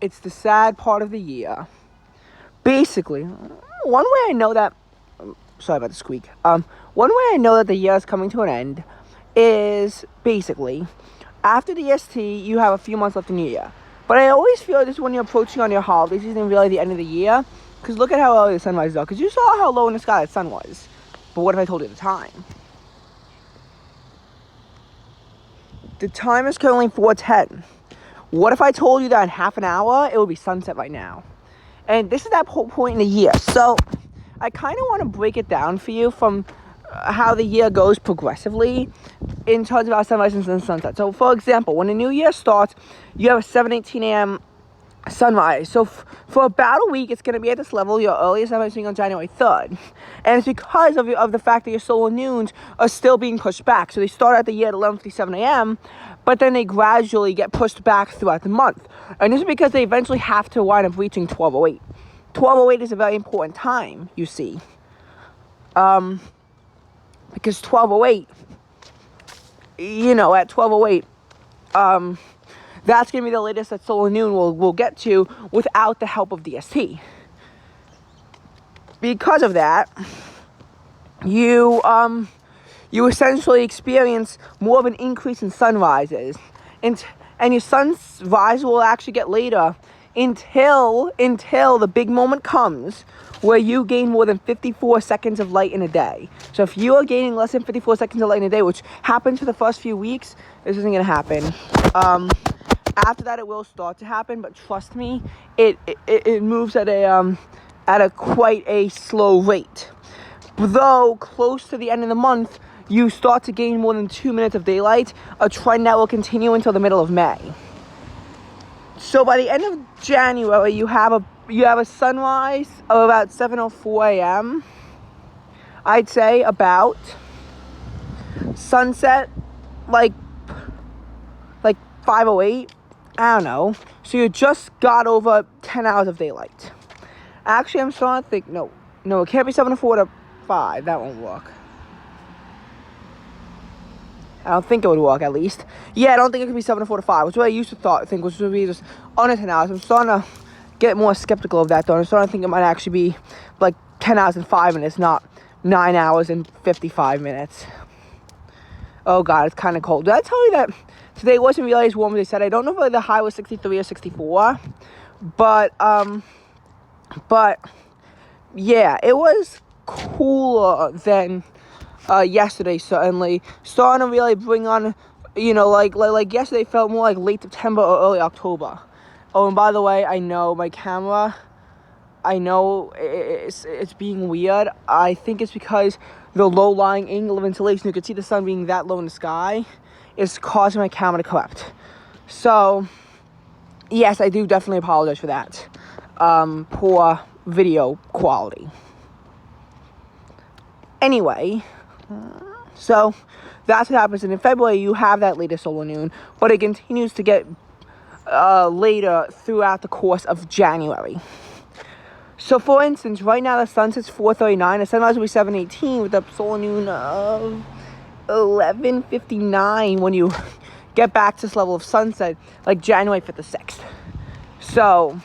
It's the sad part of the year. Basically, one way I know that... Sorry about the squeak. One way I know that the year is coming to an end is basically after the EST, you have a few months left in the year. But I always feel this when you're approaching on your holiday season, really the end of the year. Because look at how early the sunrise is. Because you saw how low in the sky the sun was. But what if I told you the time? The time is currently 4:10. What if I told you that in half an hour, it would be sunset right now? And this is that whole point in the year. So I kind of want to break it down for you from how the year goes progressively in terms of our sunrise and sunset. So, for example, when the new year starts, you have a 7:18 a.m. sunrise. So, for about a week, it's going to be at this level. Your earliest sunrise being on January 3rd. And it's because of the fact that your solar noons are still being pushed back. So, they start at the year at 11:57 a.m., but then they gradually get pushed back throughout the month. And this is because they eventually have to wind up reaching 12:08. 12:08 is a very important time, you see. Because 12:08, at 12:08, that's going to be the latest that solar noon will get to without the help of DST. Because of that, you essentially experience more of an increase in sunrises. And your sunrise will actually get later until the big moment comes where you gain more than 54 seconds of light in a day. So if you are gaining less than 54 seconds of light in a day, which happens for the first few weeks, this isn't going to happen. After that, it will start to happen, but trust me, it moves at a quite a slow rate. Though close to the end of the month, you start to gain more than 2 minutes of daylight, a trend that will continue until the middle of May. So by the end of January, you have a sunrise of about 7:04 a.m. I'd say about sunset like 5:08. I don't know. So you just got over 10 hours of daylight. Actually, I'm starting to think no, it can't be 7:04 to 5. That won't work. I don't think it would work, at least. Yeah, I don't think it could be 7:04 to 5, which is what I used to think, which would be just under 10 hours. I'm starting to get more skeptical of that, though. I'm starting to think it might actually be like 10 hours and 5 minutes, not 9 hours and 55 minutes. Oh, God, it's kind of cold. Did I tell you that today wasn't really as warm as they said? I don't know if the high was 63 or 64, but yeah, it was cooler than yesterday, certainly. Starting to really bring on, like yesterday felt more like late September or early October. Oh, and by the way, I know my camera, it's being weird. I think it's because the low-lying angle of insolation, you can see the sun being that low in the sky, is causing my camera to corrupt. So, yes, I do definitely apologize for that. Poor video quality. Anyway, so that's what happens. And in February, you have that latest solar noon, but it continues to get later throughout the course of January. So, for instance, right now the sunset's 4:39. The sunrise will be 7:18 with a solar noon of 11:59 when you get back to this level of sunset, like January 5th or 6th. So,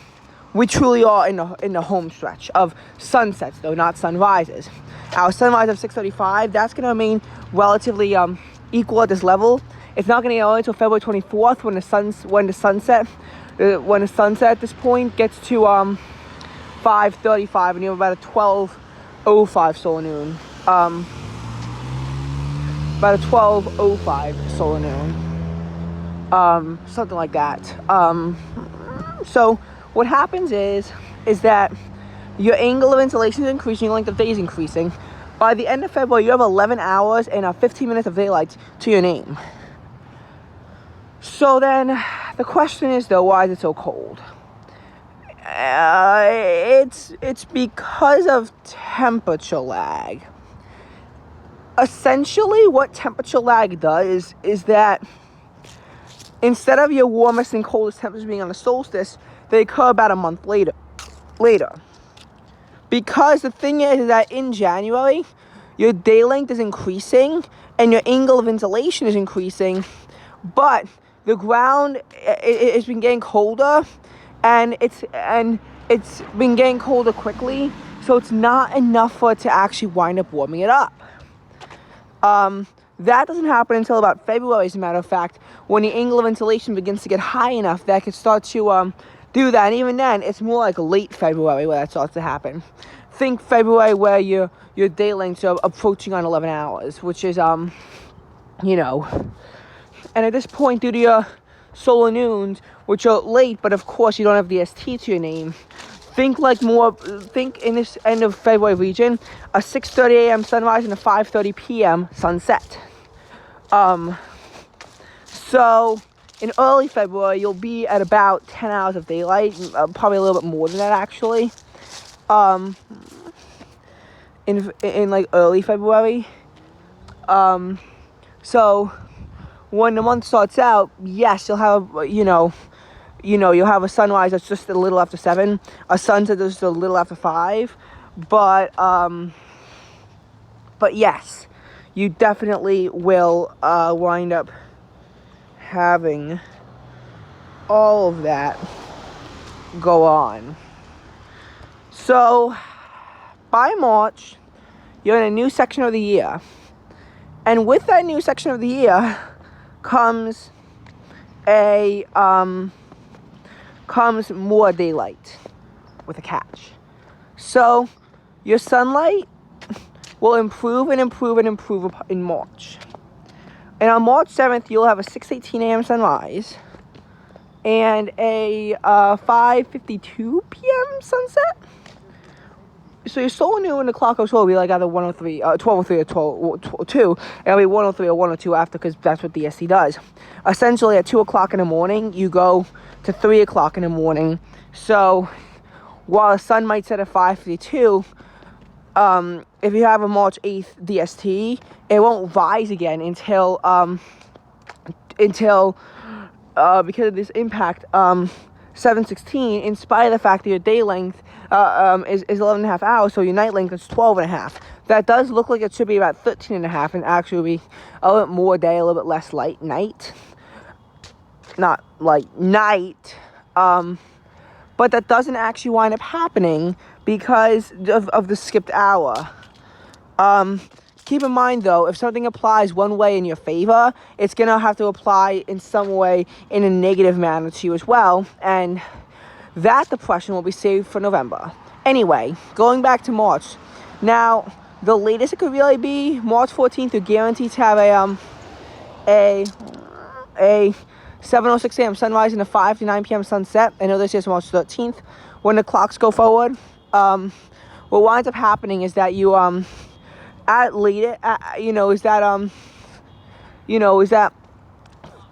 we truly are in the home stretch of sunsets, though, not sunrises. Our sunrise of 6:35, that's going to remain relatively equal at this level. It's not going to get early until February 24th when the sunset at this point gets to 5:35, and you have about a 12:05 solar noon. About a 12:05 solar noon. Something like that. So what happens is that your angle of insolation is increasing, your length of day is increasing. By the end of February, you have 11 hours and 15 minutes of daylight to your name. So then, the question is, though, why is it so cold? It's because of temperature lag. Essentially, what temperature lag does is that instead of your warmest and coldest temperatures being on the solstice, they occur about a month later. Because the thing is that in January, your day length is increasing and your angle of insolation is increasing, but the ground has been getting colder and it's been getting colder quickly, so it's not enough for it to actually wind up warming it up. That doesn't happen until about February, as a matter of fact, when the angle of insolation begins to get high enough that it can start to do that. And even then, it's more like late February where that starts to happen. Think February where your day lengths are approaching on 11 hours, which is, and at this point, due to your solar noons, which are late, but of course you don't have the ST to your name, think in this end of February region, a 6:30 a.m. sunrise and a 5:30 p.m. sunset. So in early February, you'll be at about 10 hours of daylight, probably a little bit more than that actually. In like early February. So when the month starts out, yes, you'll have, you'll have a sunrise that's just a little after 7, a sunset that's just a little after 5, but yes, you definitely will wind up having all of that go on. So by March, you're in a new section of the year, and with that new section of the year comes more daylight with a catch. So your sunlight will improve and improve and improve in March. And on March 7th, you'll have a 6:18 a.m. sunrise and a 5:52 p.m. sunset. So your solar noon and the clock goes will be like either 103, 12:03 or 12:02, and it'll be 103 or 102 after, because that's what the ST does. Essentially, at 2 o'clock in the morning, you go to 3 o'clock in the morning. So while the sun might set at 5:52, if you have a March 8th DST, it won't rise again until because of this impact, 7:16, in spite of the fact that your day length is 11.5 hours, so your night length is 12.5. That does look like it should be about 13.5, and actually be a little bit more day, a little bit less light night. Not like night, but that doesn't actually wind up happening because of the skipped hour. Keep in mind, though, if something applies one way in your favor, it's going to have to apply in some way in a negative manner to you as well, and that depression will be saved for November. Anyway, going back to March. Now, the latest it could really be, March 14th, you're guaranteed to have a 7:06 a.m. sunrise and a 5 to 9 p.m. sunset. I know this is March 13th. When the clocks go forward, what winds up happening is that you, is that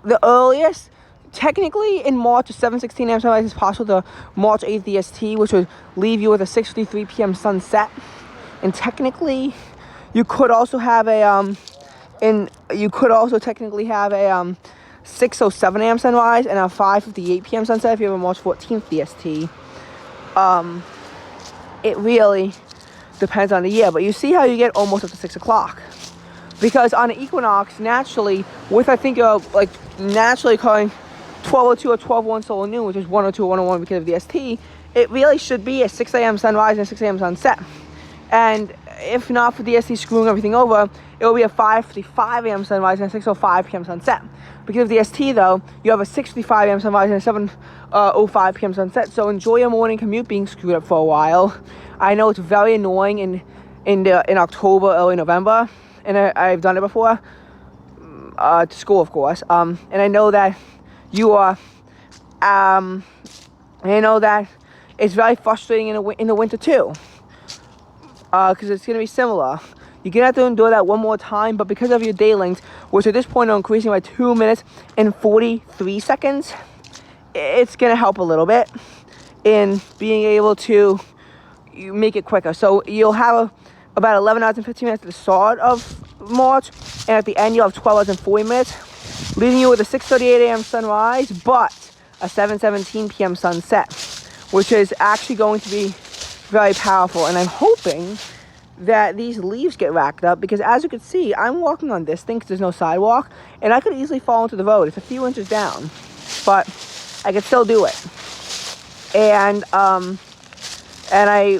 the earliest, technically in March, a 7:16 a.m. sunrise is possible to March 8th DST, which would leave you with a 6:53 p.m. sunset. And technically, you could also have a 6:07 a.m. sunrise and a 5:58 p.m. sunset if you have a March 14th DST. It really depends on the year, but you see how you get almost up to 6 o'clock. Because on the equinox, naturally, with naturally calling 12:02 or 12:01 solar noon, which is 1:02 or 1:01 because of the ST, it really should be a 6 a.m. sunrise and a 6 a.m. sunset. And if not for the ST screwing everything over, it will be a 5:55 a.m. sunrise and a 6:05 p.m. sunset. Because of the ST, though, you have a 6:55 a.m. sunrise and a 7:05 p.m. sunset. So enjoy your morning commute being screwed up for a while. I know it's very annoying in October, early November, and I've done it before, to school, of course. And I know that you are, it's very frustrating in the winter too, because it's going to be similar. You're going to have to endure that one more time, but because of your day length, which at this point are increasing by 2 minutes and 43 seconds, it's going to help a little bit in being able to make it quicker. So you'll have about 11 hours and 15 minutes at the start of March, and at the end you'll have 12 hours and 40 minutes, leaving you with a 6:38 a.m. sunrise, but a 7:17 p.m. sunset, which is actually going to be very powerful. And I'm hoping that these leaves get racked up, because as you can see, I'm walking on this thing because there's no sidewalk, and I could easily fall into the road. It's a few inches down, but I could still do it. and I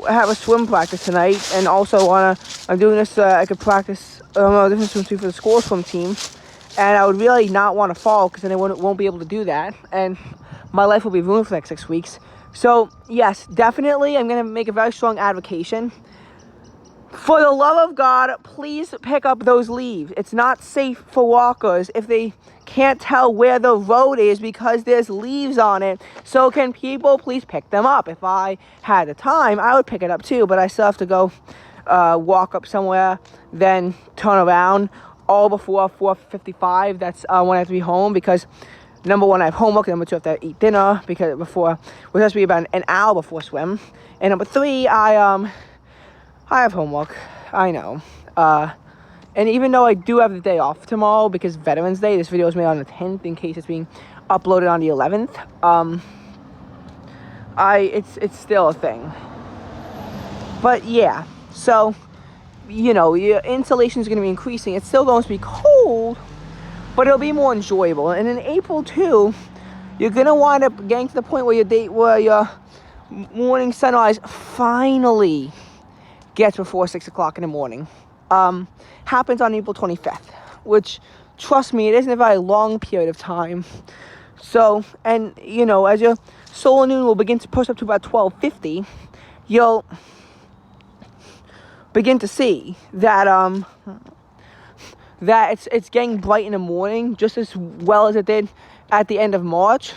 have a swim practice tonight, and also I'm doing this so I could practice different swim team for the school swim team, and I would really not want to fall because then I won't be able to do that, and my life will be ruined for the next 6 weeks. So yes, definitely I'm going to make a very strong advocacy. For the love of God, please pick up those leaves. It's not safe for walkers if they can't tell where the road is because there's leaves on it. So can people please pick them up? If I had the time, I would pick it up too, but I still have to go walk up somewhere, then turn around all before 4:55. That's when I have to be home because number one, I have homework, and number two, I have to eat dinner which has to be about an hour before swim. And number three, I have homework, I know. And even though I do have the day off tomorrow because Veterans Day, this video is made on the 10th in case it's being uploaded on the 11th. It's still a thing. But yeah, so, your insulation is going to be increasing. It's still going to be cold, but it'll be more enjoyable. And in April too, you're going to wind up getting to the point where your morning sunrise finally gets before 6 o'clock in the morning. Happens on April 25th, which, trust me, it isn't a very long period of time. So, and as your solar noon will begin to push up to about 12:50, you'll begin to see that it's getting bright in the morning just as well as it did at the end of March.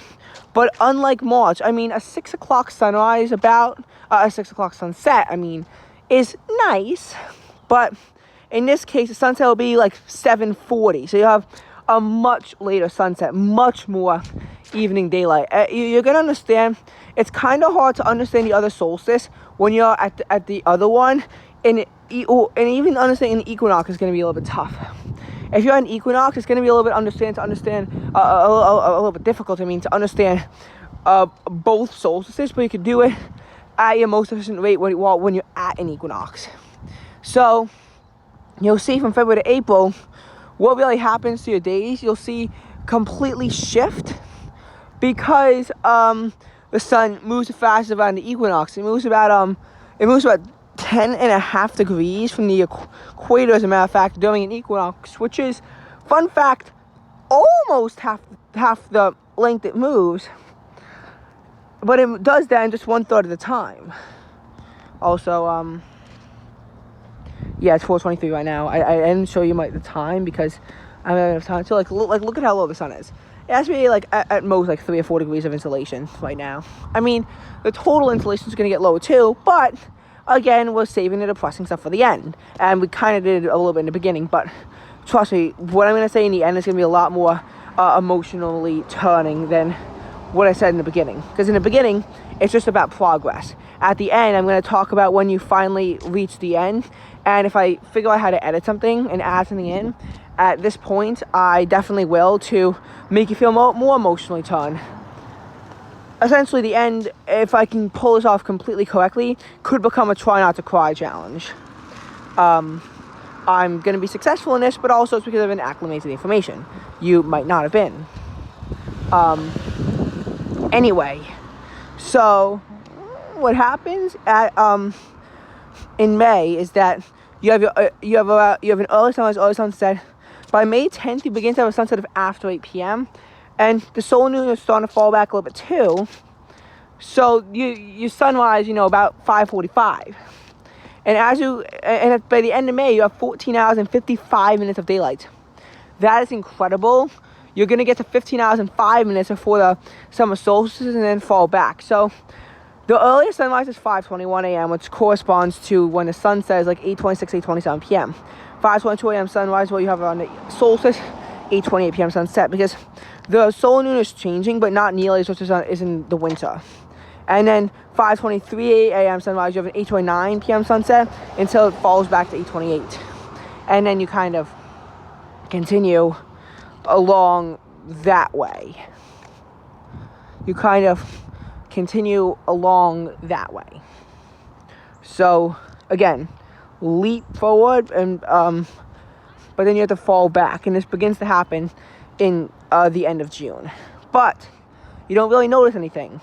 But unlike March, a 6 o'clock sunrise, a 6 o'clock sunset, is nice, but in this case, the sunset will be like 7:40, so you have a much later sunset, much more evening daylight. You're gonna understand. It's kind of hard to understand the other solstice when you're at the other one, and even understanding an equinox is gonna be a little bit tough. If you're an equinox, it's gonna be a little bit a little bit difficult. To understand both solstices, but you could do it at your most efficient rate when you're at an equinox. So you'll see from February to April what really happens to your days. You'll see completely shift because the sun moves the fastest around the equinox. It moves about 10.5 degrees from the equator, as a matter of fact, during an equinox, which is, fun fact, almost half the length it moves. But it does that in just 1/3 of the time. Also, yeah, it's 4:23 right now. I didn't show you the time because I don't have enough time. So look at how low the sun is. It has to be at most 3 or 4 degrees of insolation right now. The total insolation is going to get lower too, but again, we're saving the depressing stuff for the end. And we kind of did it a little bit in the beginning, but trust me, what I'm going to say in the end is going to be a lot more emotionally turning than what I said in the beginning. Because in the beginning, it's just about progress. At the end, I'm going to talk about when you finally reach the end. And if I figure out how to edit something and add something in, at this point, I definitely will to make you feel more emotionally turned. Essentially, the end, if I can pull this off completely correctly, could become a try not to cry challenge. I'm going to be successful in this, but also it's because I've been acclimated to the information. You might not have been. Anyway, so what happens in May is that you have an early sunrise, early sunset. By May 10th, you begin to have a sunset of after 8 p.m. And the solar noon is starting to fall back a little bit too. So you sunrise, about 5:45. And by the end of May, you have 14 hours and 55 minutes of daylight. That is incredible. You're going to get to 15 hours and 5 minutes before the summer solstice and then fall back. So the earliest sunrise is 5:21 a.m., which corresponds to when the sun sets 8:26, 8:27 p.m. 5:22 a.m. sunrise, you have on the solstice, 8:28 p.m. sunset, because the solar noon is changing, but not nearly as much as is in the winter. And then 5:23 a.m. sunrise, you have an 8:29 p.m. sunset until it falls back to 8:28. And then you kind of continue along that way. So again, leap forward and but then you have to fall back, and this begins to happen in the end of June. But you don't really notice anything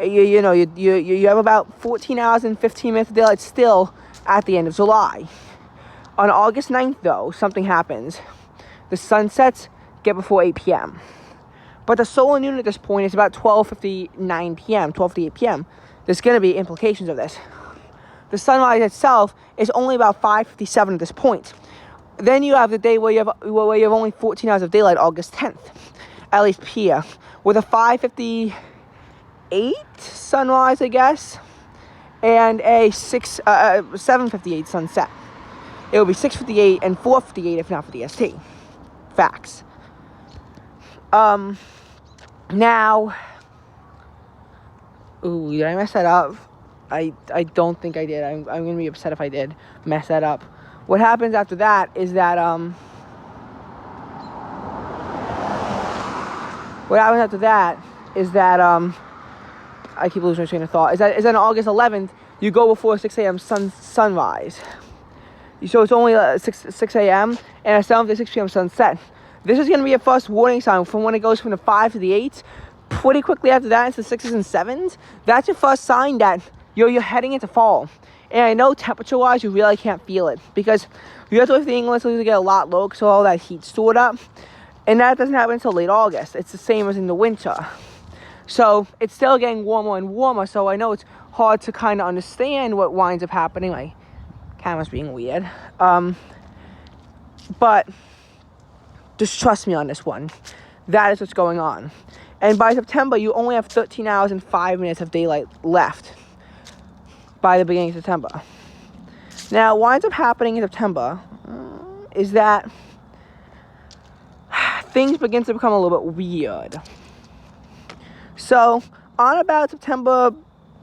You have about 14 hours and 15 minutes of daylight still at the end of July. On August 9th, though, something happens. The sun sets, get before 8 p.m. But the solar noon at this point is about 12:59 p.m., 12:58 p.m. There's going to be implications of this. The sunrise itself is only about 5:57 at this point. Then you have the day where you have only 14 hours of daylight, August 10th, at least here, with a 5:58 sunrise, I guess, and a 7:58 sunset. It will be 6:58 and 4:58 if not for the ST. Facts. Now, ooh, did I mess that up? I don't think I did. I'm gonna be upset if I did mess that up. What happens after that is that I keep losing my train of thought. Is that on August 11th you go before 6 a.m. sunrise. So it's only 6 a.m. and a 7 to 6 p.m. sunset. This is going to be a first warning sign from when it goes from the 5 to the 8. Pretty quickly after that, it's the 6s and 7s. That's your first sign that you're heading into fall. And I know temperature-wise, you really can't feel it because you have to wait for the England to get a lot low because all that heat stored up. And that doesn't happen until late August. It's the same as in the winter. So it's still getting warmer and warmer. So I know it's hard to kind of understand what winds up happening. My camera's being weird. But just trust me on this one. That is what's going on. And by September, you only have 13 hours and 5 minutes of daylight left by the beginning of September. Now, what winds up happening in September is that things begin to become a little bit weird. So, on about September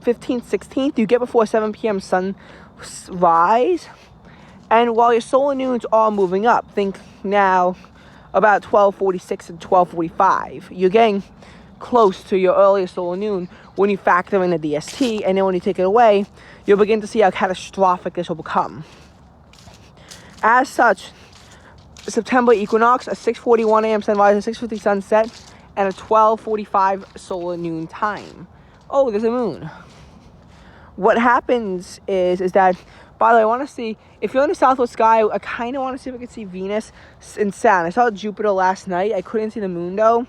15th, 16th, you get before 7 p.m. sunrise. And while your solar noons are moving up, think now about 12:46 and 12:45. You're getting close to your earliest solar noon when you factor in the DST, and then when you take it away, you'll begin to see how catastrophic this will become. As such, September equinox, a 6:41 a.m. sunrise, a 6:50 sunset, and a 12:45 solar noon time. Oh, there's a moon. What happens is that, by the way, I want to see, if you're in the southwest sky, I kind of want to see if I can see Venus and Saturn. I saw Jupiter last night. I couldn't see the moon, though.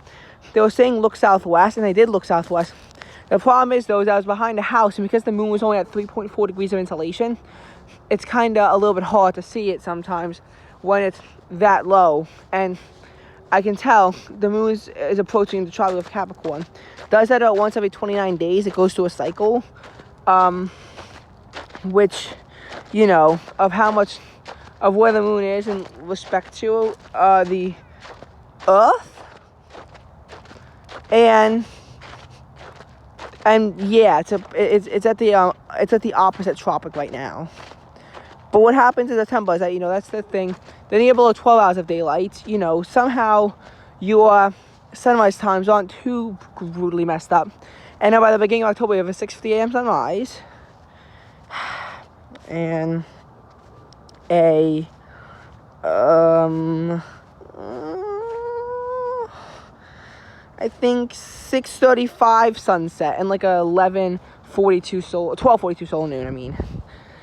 They were saying look southwest, and I did look southwest. The problem is, though, is I was behind the house, and because the moon was only at 3.4 degrees of insolation, it's kind of a little bit hard to see it sometimes when it's that low. And I can tell the moon is approaching the tropic of Capricorn. Does that once every 29 days. It goes through a cycle, which, you know, of how much of where the moon is in respect to the Earth. And yeah, it's at the opposite tropic right now. But what happens in September is that, you know, that's the thing. Then you have below 12 hours of daylight. You know, somehow your sunrise times aren't too brutally messed up. And then by the beginning of October, you have a 6:50 a.m. sunrise. And a I think 6:35 sunset and like a 12:42 solar noon. I mean,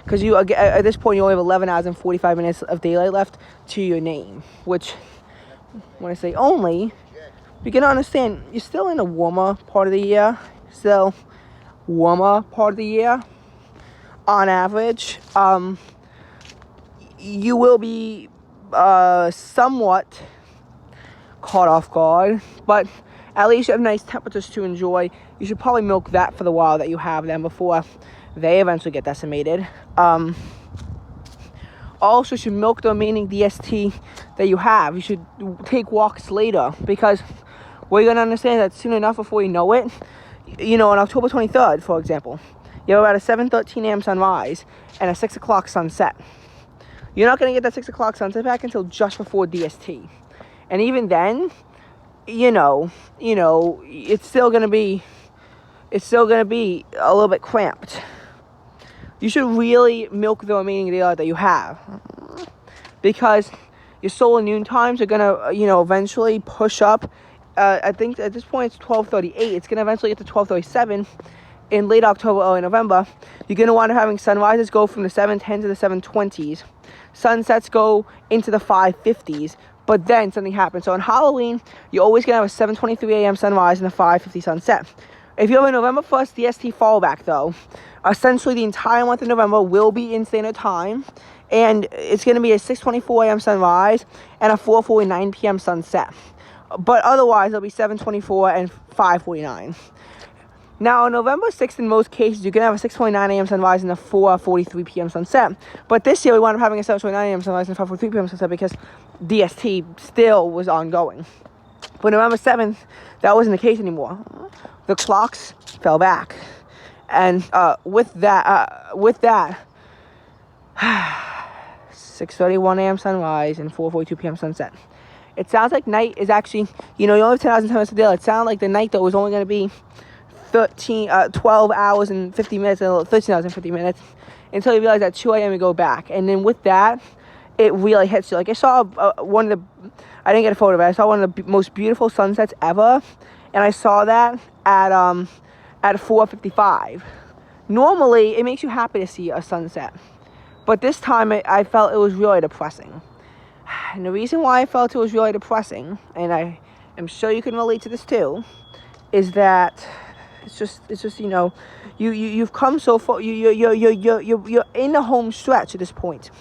because you at this point you only have 11 hours and 45 minutes of daylight left to your name. Which, when I say only, you can understand you're still in a warmer part of the year. Still warmer part of the year. On average, you will be somewhat caught off guard, but at least you have nice temperatures to enjoy. You should probably milk that for the while that you have them before they eventually get decimated. Also, you should milk the remaining DST that you have. You should take walks later, because what you're going to understand is that soon enough, before you know it, you know, on October 23rd, for example, you have about a 7:13 a.m. sunrise and a 6 o'clock sunset. You're not going to get that 6 o'clock sunset back until just before DST. And even then, you know, it's still going to be a little bit cramped. You should really milk the remaining daylight that you have, because your solar noon times are going to, you know, eventually push up. I think at this point it's 12:38. It's going to eventually get to 12:37. in late October, early November, you're going to wind up having sunrises go from the 7:10 to the 7:20s. Sunsets go into the 5:50s. But then something happens. So on Halloween, you're always going to have a 7:23 a.m. sunrise and a 5:50 sunset. If you have a November 1st DST fallback, though, essentially the entire month of November will be in standard time. And it's going to be a 6:24 a.m. sunrise and a 4:49 p.m. sunset. But otherwise, it'll be 7:24 and 5:49. Now, on November 6th, in most cases, you're going to have a 6:29 a.m. sunrise and a 4:43 p.m. sunset. But this year, we wound up having a 7:29 a.m. sunrise and a 5:43 p.m. sunset because DST still was ongoing. But November 7th, that wasn't the case anymore. The clocks fell back. And with that, 6:31 a.m. sunrise and 4:42 p.m. sunset. It sounds like night is actually, you only have 10 hours and 10 minutes a day. It sounded like the night, though, was only going to be 12 hours and 50 minutes, 13 hours and 50 minutes, until you realize at 2 a.m. you go back. And then with that, it really hits you. Like, I saw I didn't get a photo of it, I saw one of the most beautiful sunsets ever, and I saw that at 4:55. Normally, it makes you happy to see a sunset, but this time I felt it was really depressing. And the reason why I felt it was really depressing, and I am sure you can relate to this too, is that it's just you've come so far. You're in the home stretch at this point,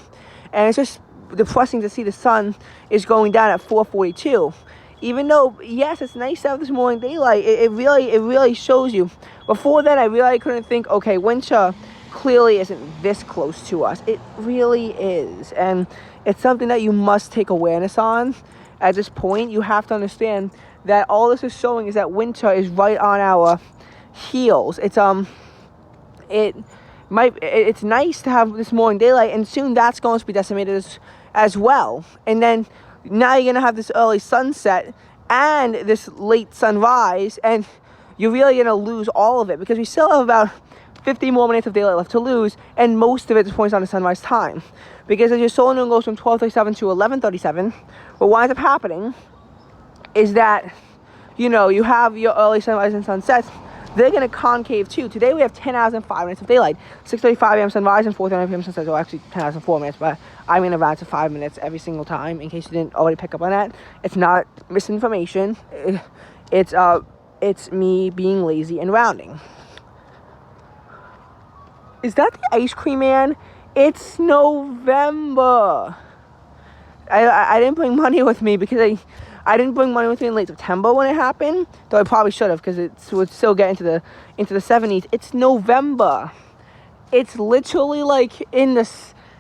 and it's just depressing to see the sun is going down at 4:42. Even though, yes, it's nice to have this morning daylight, it really shows you. Before then, I really couldn't think, okay, winter clearly isn't this close to us. It really is, and it's something that you must take awareness on. At this point, you have to understand that all this is showing is that winter is right on our heels. It's nice to have this morning daylight, and soon that's going to be decimated as well. And then now you're going to have this early sunset and this late sunrise, and you're really going to lose all of it because we still have about 50 more minutes of daylight left to lose, and most of it is points on the sunrise time. Because as your solar noon goes from 12:37 to 11:37, what winds up happening is that, you have your early sunrise and sunsets. They're going to concave too. Today we have 10 hours and 5 minutes of daylight. 6:35 a.m. sunrise and 4:39 p.m. sunset. Well, actually 10 hours and 4 minutes, but I'm going to advance to 5 minutes every single time in case you didn't already pick up on that. It's not misinformation. It's me being lazy and rounding. Is that the ice cream man? It's November. I didn't bring money with me because I didn't bring money with me in late September when it happened, though I probably should have because it would still get into the 70s. It's November. It's literally like in the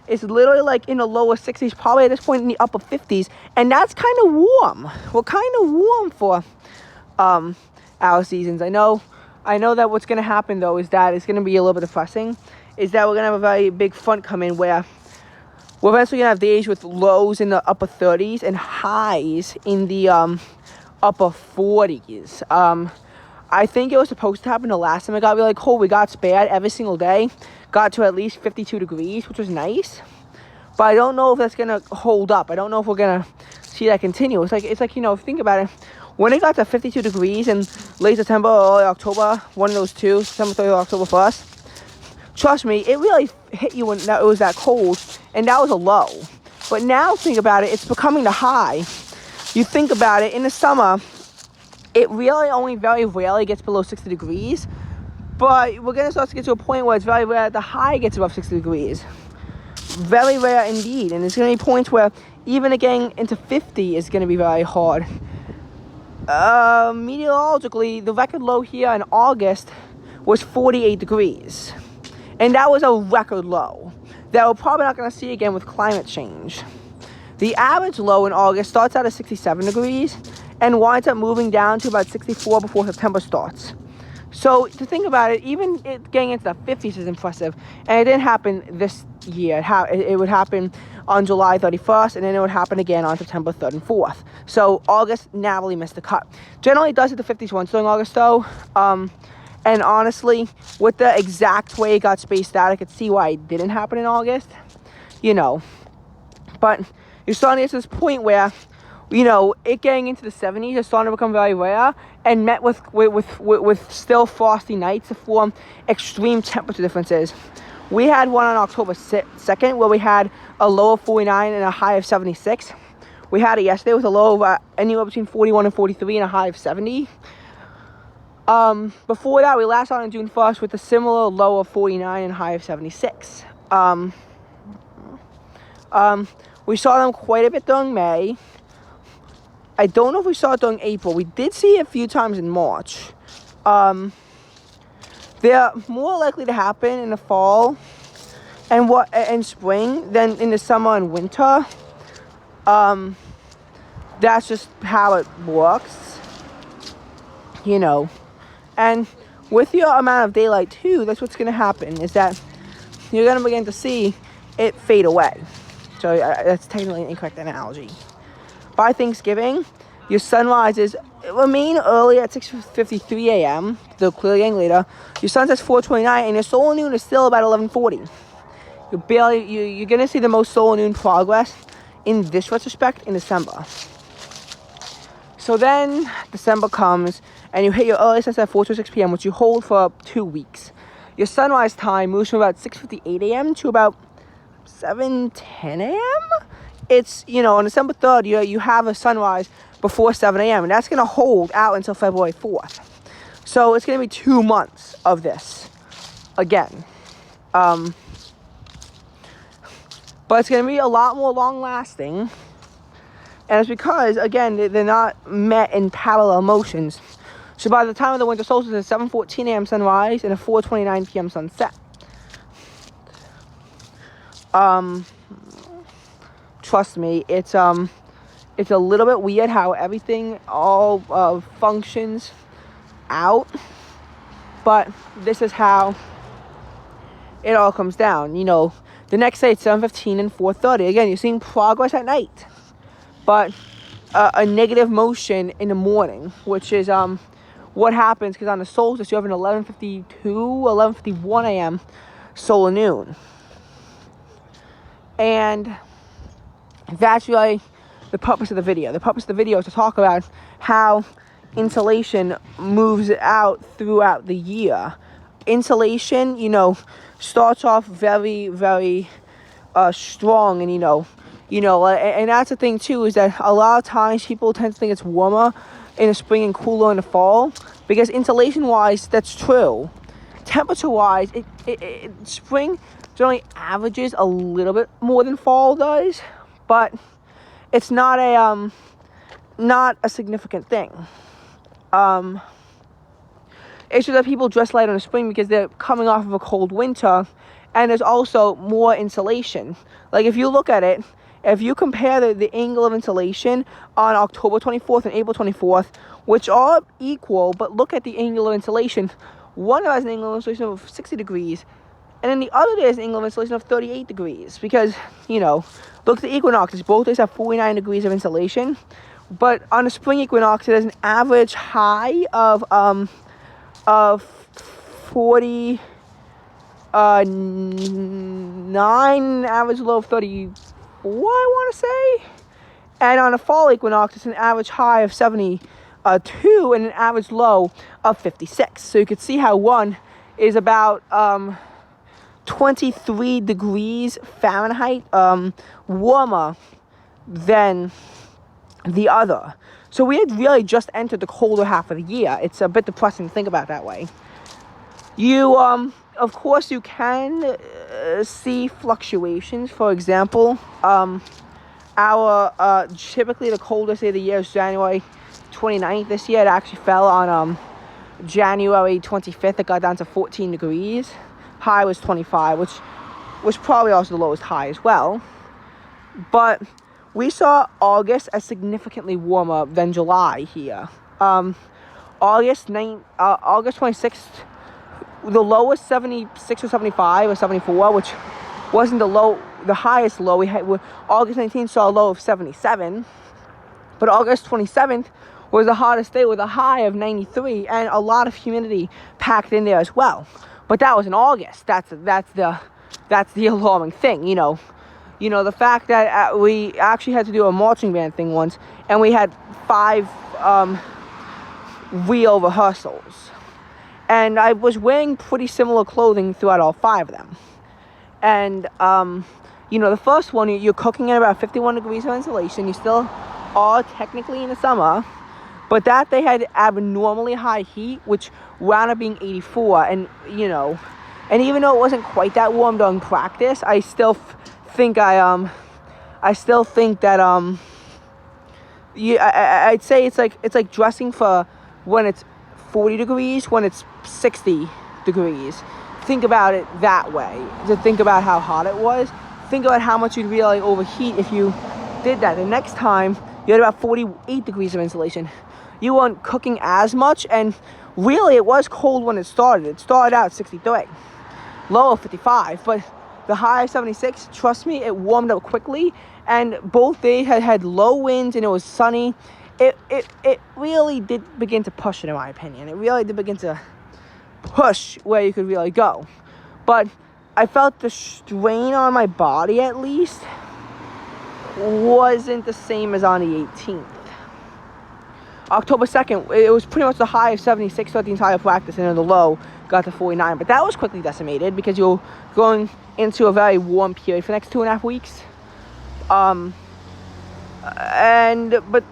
lower 60s, probably at this point in the upper 50s, and that's kind of warm. We're kind of warm for our seasons. I know that what's going to happen, though, is that it's going to be a little bit depressing, is that we're going to have a very big front come in where we're eventually going to have days with lows in the upper 30s and highs in the upper 40s. I think it was supposed to happen the last time it got really cold. We got spared every single day. Got to at least 52 degrees, which was nice. But I don't know if that's going to hold up. I don't know if we're going to see that continue. It's like think about it. When it got to 52 degrees in late September or early October, one of those two, September 30th or October 1st, trust me, it really hit you when it was that cold, and that was a low. But now think about it, it's becoming the high. You think about it, in the summer, it really only very rarely gets below 60 degrees, but we're going to start to get to a point where it's very rare the high gets above 60 degrees. Very rare indeed, and there's going to be points where even getting into 50 is going to be very hard. Meteorologically, the record low here in August was 48 degrees. And that was a record low that we're probably not going to see again with climate change. The average low in August starts out at 67 degrees and winds up moving down to about 64 before September starts. So to think about it, even it getting into the 50s is impressive. And it didn't happen this year. It would happen on July 31st, and then it would happen again on September 3rd and 4th. So August narrowly missed the cut. Generally, it does hit the 50s once during August, though. And honestly, with the exact way it got spaced out, I could see why it didn't happen in August. But you're starting to get to this point where it getting into the 70s is starting to become very rare, and met with still frosty nights to form extreme temperature differences. We had one on October 2nd where we had a low of 49 and a high of 76. We had it yesterday with a low of anywhere between 41 and 43 and a high of 70. Before that, we last saw on June 1st with a similar low of 49 and high of 76. We saw them quite a bit during May. I don't know if we saw it during April. We did see it a few times in March. They're more likely to happen in the fall and spring than in the summer and winter. That's just how it works, And with your amount of daylight too, that's what's going to happen, is that you're going to begin to see it fade away. So that's technically an incorrect analogy. By Thanksgiving, your sunrises remain early at 6:53 a.m. They're clearly getting later. Your sunset's 4:29, and your solar noon is still about 11:40. You're going to see the most solar noon progress in this retrospect in December. So then December comes, and you hit your early sunset at 4:06 p.m., which you hold for 2 weeks. Your sunrise time moves from about 6:58 a.m. to about 7:10 a.m. It's, on December 3rd, you have a sunrise before 7 a.m., and that's going to hold out until February 4th. So it's going to be 2 months of this again. But it's going to be a lot more long-lasting, and it's because, again, they're not met in parallel motions. So by the time of the winter solstice, it's a 7:14 a.m. sunrise and a 4:29 p.m. sunset. Trust me, it's a little bit weird how everything all functions out, but this is how it all comes down. The next day it's 7:15 and 4:30. Again, you're seeing progress at night, but a negative motion in the morning, which is what happens because on the solstice you have an 11:51 a.m. solar noon. And that's really the purpose of the video. The purpose of the video is to talk about how insolation moves out throughout the year. Insolation, starts off very, very strong, and and that's the thing too, is that a lot of times people tend to think it's warmer in the spring and cooler in the fall, because insolation-wise, that's true. Temperature-wise, spring generally averages a little bit more than fall does, but it's not a significant thing. It's just that people dress light in the spring because they're coming off of a cold winter, and there's also more insolation. Like, if you look at it, if you compare the angle of insolation on October 24th and April 24th, which are equal, but look at the angle of insolation. One has an angle of insolation of 60 degrees, and then the other day has an angle of insolation of 38 degrees. Because, look at the equinoxes. Both days have 49 degrees of insolation. But on the spring equinox, it has an average high of 49, average low of 34, I want to say. And on a fall equinox, it's an average high of 72 and an average low of 56. So you could see how one is about 23 degrees Fahrenheit warmer than the other. So we had really just entered the colder half of the year. It's a bit depressing to think about that way. You, of course, you can see fluctuations. For example, typically the coldest day of the year is January 29th. This year it actually fell on January 25th. It got down to 14 degrees. High was 25, which was probably also the lowest high as well. But we saw August as significantly warmer than July here. August 26th, the lowest 76 or 75 or 74, which wasn't the highest low we had. August 19th saw a low of 77, but August 27th was the hottest day with a high of 93 and a lot of humidity packed in there as well. But that was in August. That's the alarming thing, You know, the fact that we actually had to do a marching band thing once, and we had 5 real rehearsals. And I was wearing pretty similar clothing throughout all 5 of them. And, you know, the first one, you're cooking at about 51 degrees of insulation. You still are technically in the summer. But that they had abnormally high heat, which wound up being 84. And, you know, and even though it wasn't quite that warm during practice, I still think that, I'd say it's like dressing for when it's 40 degrees, when it's 60 degrees. Think about it that way, to think about how hot it was. Think about how much you'd really overheat if you did that. The next time, you had about 48 degrees of insulation. You weren't cooking as much, and really it was cold when it started. It started out at 63, low of 55, but the high of 76, trust me, it warmed up quickly, and both days had low winds, and it was sunny. It really did begin to push it, in my opinion. It really did begin to push where you could really go. But I felt the strain on my body, at least, wasn't the same as on the 18th. October 2nd, it was pretty much the high of 76 throughout the entire practice, and then the low got to 49. But that was quickly decimated because you're going into a very warm period for the next 2.5 weeks. But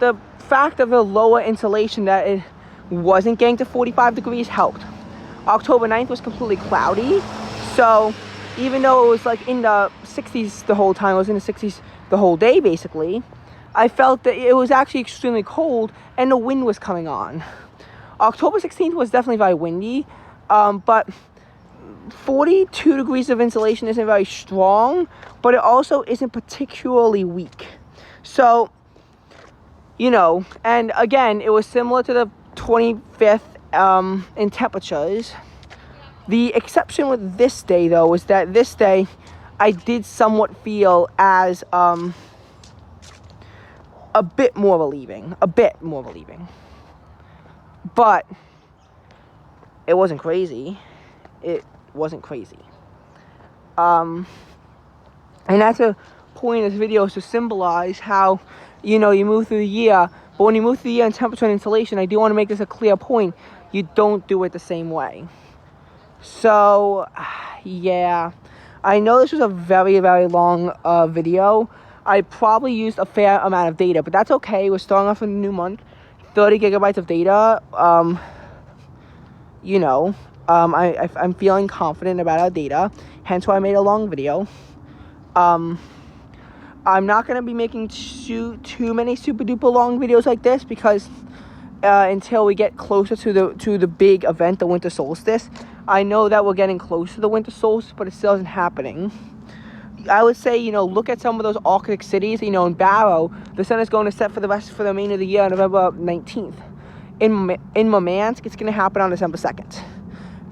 the fact of the lower insulation, that it wasn't getting to 45 degrees, helped. October 9th was completely cloudy, so even though it was like in the 60s the whole time, it was in the 60s the whole day basically, I felt that it was actually extremely cold and the wind was coming on. October 16th was definitely very windy, but 42 degrees of insulation isn't very strong, but it also isn't particularly weak. So, you know, and again, it was similar to the 25th in temperatures. The exception with this day, though, was that this day I did somewhat feel as a bit more relieving. But it wasn't crazy. And that's a point of this video, is to symbolize how, you know, you move through the year. But when you move through the year in temperature and insulation, I do want to make this a clear point. You don't do it the same way. So, yeah. I know this was a very, very long video. I probably used a fair amount of data, but that's okay. We're starting off in a new month. 30 gigabytes of data. You know, I'm feeling confident about our data. Hence why I made a long video. I'm not going to be making too many super duper long videos like this, because until we get closer to the big event, the winter solstice. I know that we're getting close to the winter solstice, but it still isn't happening. I would say, you know, look at some of those Arctic cities. You know, in Barrow, the sun is going to set for the remainder of the year on November 19th. In Murmansk, it's going to happen on December 2nd.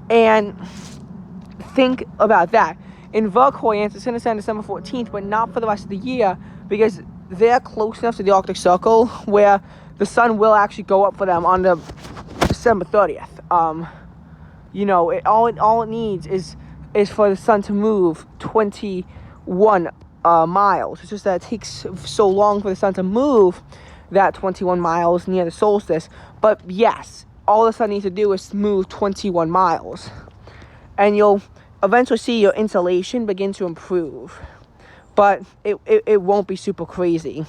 And think about that. In Verkhoyansk, it's going to set on December 14th, but not for the rest of the year, because they're close enough to the Arctic Circle where the sun will actually go up for them on the December 30th. You know, all it needs is for the sun to move 21 miles. It's just that it takes so long for the sun to move that 21 miles near the solstice. But yes, all the sun needs to do is move 21 miles. And you'll eventually see your insulation begin to improve. But it won't be super crazy.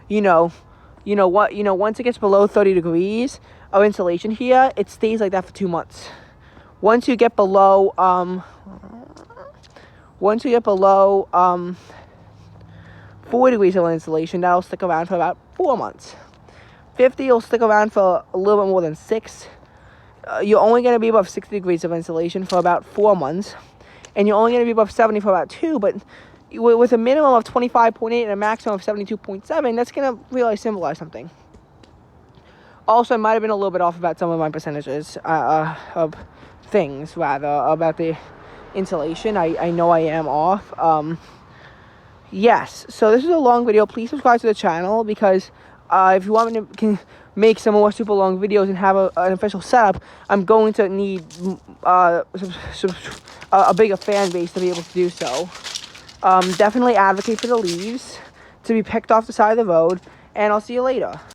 Once it ges below 30 degrees of insulation here, it stays like that for 2 months. Once you get below 4 degrees of insulation, that'll stick around for about 4 months. 50 will stick around for a little bit more than 6. You're only going to be above 60 degrees of insulation for about 4 months. And you're only going to be above 70 for about 2. But with a minimum of 25.8 and a maximum of 72.7, that's going to really symbolize something. Also, I might have been a little bit off about some of my percentages of things, rather, about the insulation. I know I am off. Yes, so this is a long video. Please subscribe to the channel, because if you want me to make some more super long videos and have an official setup, I'm going to need a bigger fan base to be able to do so. definitely advocate for the leaves to be picked off the side of the road, and I'll see you later.